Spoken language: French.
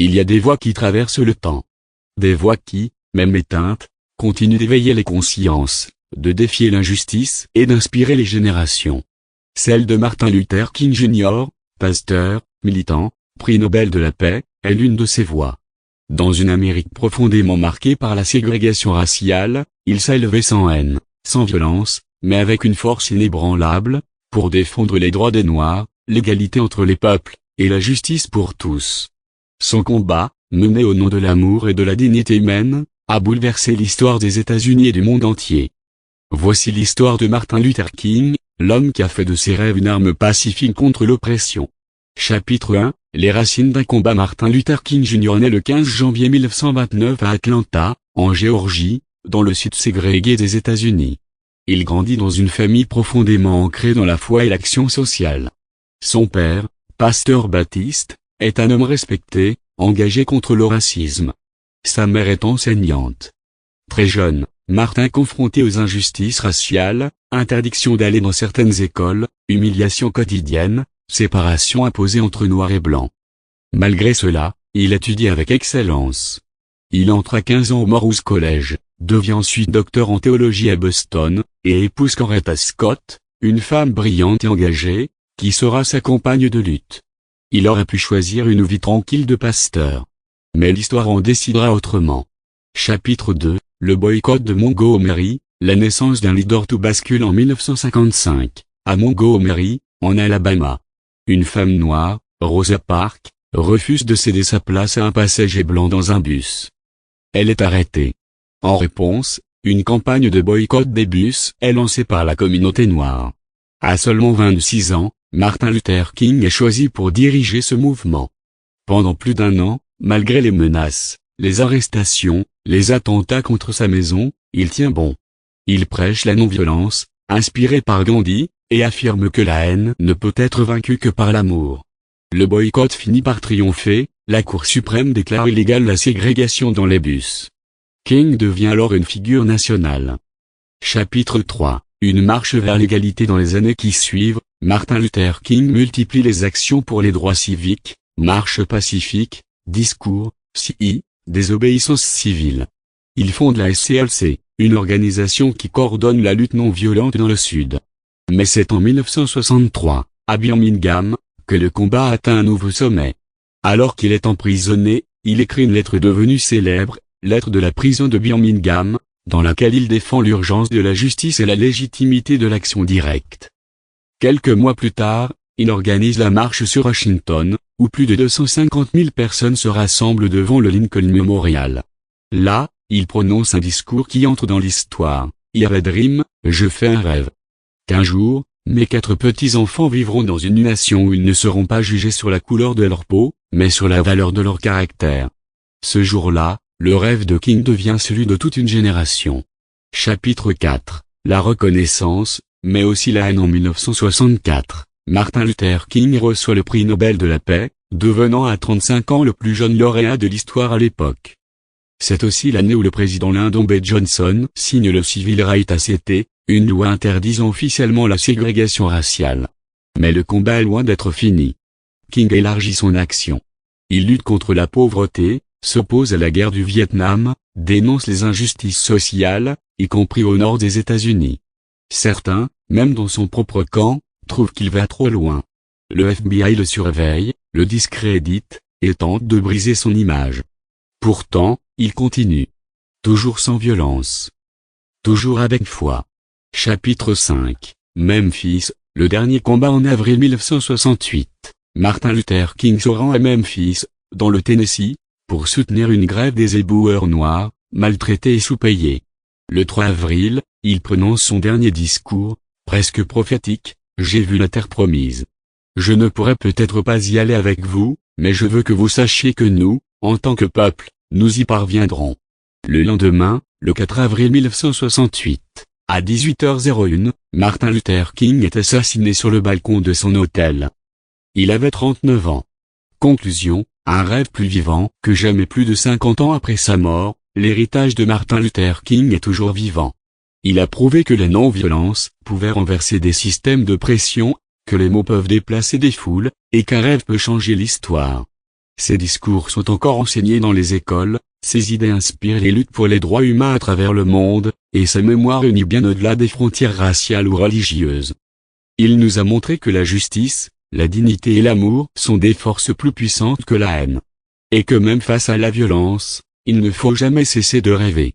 il y a des voix qui traversent le temps. Des voix qui, même éteintes, continuent d'éveiller les consciences, de défier l'injustice et d'inspirer les générations. Celle de Martin Luther King Jr., pasteur, militant, prix Nobel de la paix, est l'une de ces voix. Dans une Amérique profondément marquée par la ségrégation raciale, il s'est élevé sans haine, sans violence, mais avec une force inébranlable, pour défendre les droits des Noirs, l'égalité entre les peuples, et la justice pour tous. Son combat, mené au nom de l'amour et de la dignité humaine, a bouleversé l'histoire des États-Unis et du monde entier. Voici l'histoire de Martin Luther King, l'homme qui a fait de ses rêves une arme pacifique contre l'oppression. Chapitre 1, les racines d'un combat. Martin Luther King Jr. naît le 15 janvier 1929 à Atlanta, en Géorgie, dans le sud ségrégué des États-Unis. Il grandit dans une famille profondément ancrée dans la foi et l'action sociale. Son père, pasteur baptiste, est un homme respecté, engagé contre le racisme. Sa mère est enseignante. Très jeune, Martin confronté aux injustices raciales, interdiction d'aller dans certaines écoles, humiliation quotidienne, séparation imposée entre noirs et blancs. Malgré cela, il étudie avec excellence. Il entre à 15 ans au Morehouse College, devient ensuite docteur en théologie à Boston, et épouse Coretta Scott, une femme brillante et engagée, qui sera sa compagne de lutte. Il aurait pu choisir une vie tranquille de pasteur. Mais l'histoire en décidera autrement. Chapitre 2, le boycott de Montgomery, la naissance d'un leader. Tout bascule en 1955, à Montgomery, en Alabama. Une femme noire, Rosa Parks, refuse de céder sa place à un passager blanc dans un bus. Elle est arrêtée. En réponse, une campagne de boycott des bus est lancée par la communauté noire. À seulement 26 ans, Martin Luther King est choisi pour diriger ce mouvement. Pendant plus d'un an, malgré les menaces, les arrestations, les attentats contre sa maison, il tient bon. Il prêche la non-violence, inspiré par Gandhi, et affirme que la haine ne peut être vaincue que par l'amour. Le boycott finit par triompher, la Cour suprême déclare illégale la ségrégation dans les bus. King devient alors une figure nationale. Chapitre 3, une marche vers l'égalité. Dans les années qui suivent, Martin Luther King multiplie les actions pour les droits civiques, marches pacifiques, discours, désobéissance civile. Il fonde la SCLC, une organisation qui coordonne la lutte non violente dans le Sud. Mais c'est en 1963, à Birmingham, que le combat atteint un nouveau sommet. Alors qu'il est emprisonné, il écrit une lettre devenue célèbre, lettre de la prison de Birmingham, dans laquelle il défend l'urgence de la justice et la légitimité de l'action directe. Quelques mois plus tard, il organise la marche sur Washington, où plus de 250 000 personnes se rassemblent devant le Lincoln Memorial. Là, il prononce un discours qui entre dans l'histoire. I have a dream, je fais un rêve. Qu'un jour, mes 4 petits-enfants vivront dans une nation où ils ne seront pas jugés sur la couleur de leur peau, mais sur la valeur de leur caractère. Ce jour-là, le rêve de King devient celui de toute une génération. Chapitre 4, la reconnaissance, mais aussi la haine. En 1964, Martin Luther King reçoit le prix Nobel de la paix, devenant à 35 ans le plus jeune lauréat de l'histoire à l'époque. C'est aussi l'année où le président Lyndon B. Johnson signe le Civil Rights Act, une loi interdisant officiellement la ségrégation raciale. Mais le combat est loin d'être fini. King élargit son action. Il lutte contre la pauvreté, s'oppose à la guerre du Vietnam, dénonce les injustices sociales, y compris au nord des États-Unis. Certains, même dans son propre camp, trouvent qu'il va trop loin. Le FBI le surveille, le discrédite, et tente de briser son image. Pourtant, il continue. Toujours sans violence. Toujours avec foi. Chapitre 5, Memphis, le dernier combat. En avril 1968, Martin Luther King se rend à Memphis, dans le Tennessee, pour soutenir une grève des éboueurs noirs, maltraités et sous-payés. Le 3 avril, il prononce son dernier discours, presque prophétique, « J'ai vu la terre promise. Je ne pourrai peut-être pas y aller avec vous, mais je veux que vous sachiez que nous, en tant que peuple, nous y parviendrons. » Le lendemain, le 4 avril 1968, à 18h01, Martin Luther King est assassiné sur le balcon de son hôtel. Il avait 39 ans. Conclusion, un rêve plus vivant que jamais. Plus de 50 ans après sa mort, l'héritage de Martin Luther King est toujours vivant. Il a prouvé que la non-violence pouvait renverser des systèmes de pression, que les mots peuvent déplacer des foules, et qu'un rêve peut changer l'histoire. Ses discours sont encore enseignés dans les écoles, ses idées inspirent les luttes pour les droits humains à travers le monde, et sa mémoire unit bien au-delà des frontières raciales ou religieuses. Il nous a montré que la justice, la dignité et l'amour sont des forces plus puissantes que la haine. Et que même face à la violence, il ne faut jamais cesser de rêver.